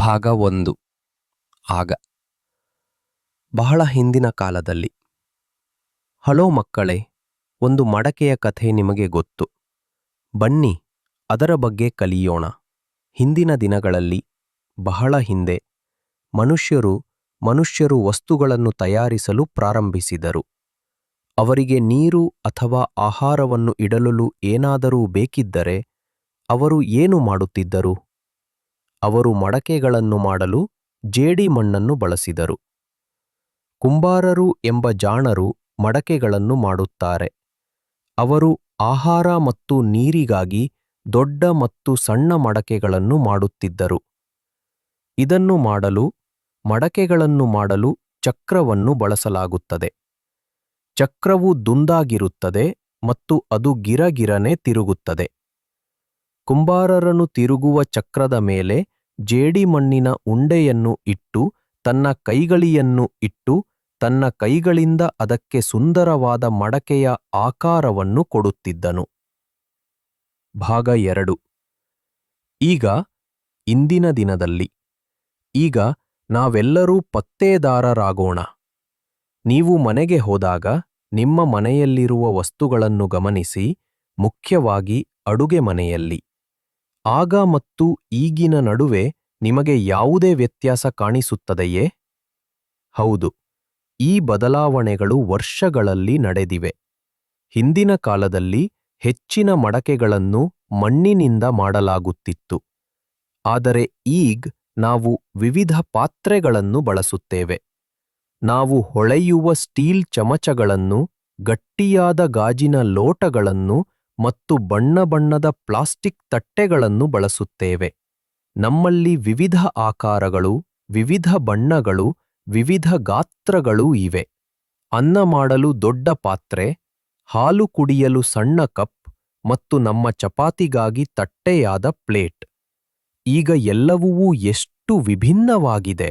ಭಾಗ 1. ಆಗ ಬಹಳ ಹಿಂದಿನ ಕಾಲದಲ್ಲಿ. ಹಲೋ ಮಕ್ಕಳೇ, ಒಂದು ಮಡಕೆಯ ಕಥೆ ನಿಮಗೆ ಗೊತ್ತು. ಬನ್ನಿ ಅದರ ಬಗ್ಗೆ ಕಲಿಯೋಣ. ಹಿಂದಿನ ದಿನಗಳಲ್ಲಿ, ಬಹಳ ಹಿಂದೆ, ಮನುಷ್ಯರು ವಸ್ತುಗಳನ್ನು ತಯಾರಿಸಲು ಪ್ರಾರಂಭಿಸಿದರು. ಅವರಿಗೆ ನೀರು ಅಥವಾ ಆಹಾರವನ್ನು ಇಡಲು ಏನಾದರೂ ಬೇಕಿದ್ದರೆ ಅವರು ಏನು ಮಾಡುತ್ತಿದ್ದರು? ಅವರು ಮಡಕೆಗಳನ್ನು ಮಾಡಲು ಜೇಡಿಮಣ್ಣನ್ನು ಬಳಸಿದರು. ಕುಂಬಾರರು ಎಂಬ ಜಾಣರು ಮಡಕೆಗಳನ್ನು ಮಾಡುತ್ತಾರೆ. ಅವರು ಆಹಾರ ಮತ್ತು ನೀರಿಗಾಗಿ ದೊಡ್ಡ ಮತ್ತು ಸಣ್ಣ ಮಡಕೆಗಳನ್ನು ಮಾಡುತ್ತಿದ್ದರು. ಇದನ್ನು ಮಾಡಲು ಮಡಕೆಗಳನ್ನು ಮಾಡಲು ಚಕ್ರವನ್ನು ಬಳಸಲಾಗುತ್ತದೆ. ಚಕ್ರವು ದುಂಡಾಗಿರುತ್ತದೆ ಮತ್ತು ಅದು ಗಿರಗಿರನೆ ತಿರುಗುತ್ತದೆ. ಕುಂಬಾರರನು ತಿರುಗುವ ಚಕ್ರದ ಮೇಲೆ ಜೇಡಿಮಣ್ಣಿನ ಉಂಡೆಯನ್ನು ಇಟ್ಟು ತನ್ನ ಕೈಗಳಿಯನ್ನು ಇಟ್ಟು ತನ್ನ ಕೈಗಳಿಂದ ಅದಕ್ಕೆ ಸುಂದರವಾದ ಮಡಕೆಯ ಆಕಾರವನ್ನು ಕೊಡುತ್ತಿದ್ದನು. ಭಾಗ 2. ಈಗ ಇಂದಿನ ದಿನದಲ್ಲಿ. ಈಗ ನಾವೆಲ್ಲರೂ ಪತ್ತೇದಾರರಾಗೋಣ. ನೀವು ಮನೆಗೆ ಹೋದಾಗ ನಿಮ್ಮ ಮನೆಯಲ್ಲಿರುವ ವಸ್ತುಗಳನ್ನು ಗಮನಿಸಿ, ಮುಖ್ಯವಾಗಿ ಅಡುಗೆ ಮನೆಯಲ್ಲಿ. ಆಗ ಮತ್ತು ಈಗಿನ ನಡುವೆ ನಿಮಗೆ ಯಾವುದೇ ವ್ಯತ್ಯಾಸ ಕಾಣಿಸುತ್ತದೆಯೇ? ಹೌದು, ಈ ಬದಲಾವಣೆಗಳು ವರ್ಷಗಳಲ್ಲಿ ನಡೆದಿವೆ. ಹಿಂದಿನ ಕಾಲದಲ್ಲಿ ಹೆಚ್ಚಿನ ಮಡಕೆಗಳನ್ನು ಮಣ್ಣಿನಿಂದ ಮಾಡಲಾಗುತ್ತಿತ್ತು. ಆದರೆ ಈಗ ನಾವು ವಿವಿಧ ಪಾತ್ರೆಗಳನ್ನು ಬಳಸುತ್ತೇವೆ. ನಾವು ಹೊಳೆಯುವ ಸ್ಟೀಲ್ ಚಮಚಗಳನ್ನು, ಗಟ್ಟಿಯಾದ ಗಾಜಿನ ಲೋಟಗಳನ್ನು ಮತ್ತು ಬಣ್ಣದ ಪ್ಲಾಸ್ಟಿಕ್ ತಟ್ಟೆಗಳನ್ನು ಬಳಸುತ್ತೇವೆ. ನಮ್ಮಲ್ಲಿ ವಿವಿಧ ಆಕಾರಗಳು, ವಿವಿಧ ಬಣ್ಣಗಳು, ವಿವಿಧ ಗಾತ್ರಗಳೂ ಇವೆ. ಅನ್ನ ಮಾಡಲು ದೊಡ್ಡ ಪಾತ್ರೆ, ಹಾಲು ಕುಡಿಯಲು ಸಣ್ಣ ಕಪ್ ಮತ್ತು ನಮ್ಮ ಚಪಾತಿಗಾಗಿ ತಟ್ಟೆಯಾದ ಪ್ಲೇಟ್. ಈಗ ಎಲ್ಲವೂ ಎಷ್ಟು ವಿಭಿನ್ನವಾಗಿದೆ!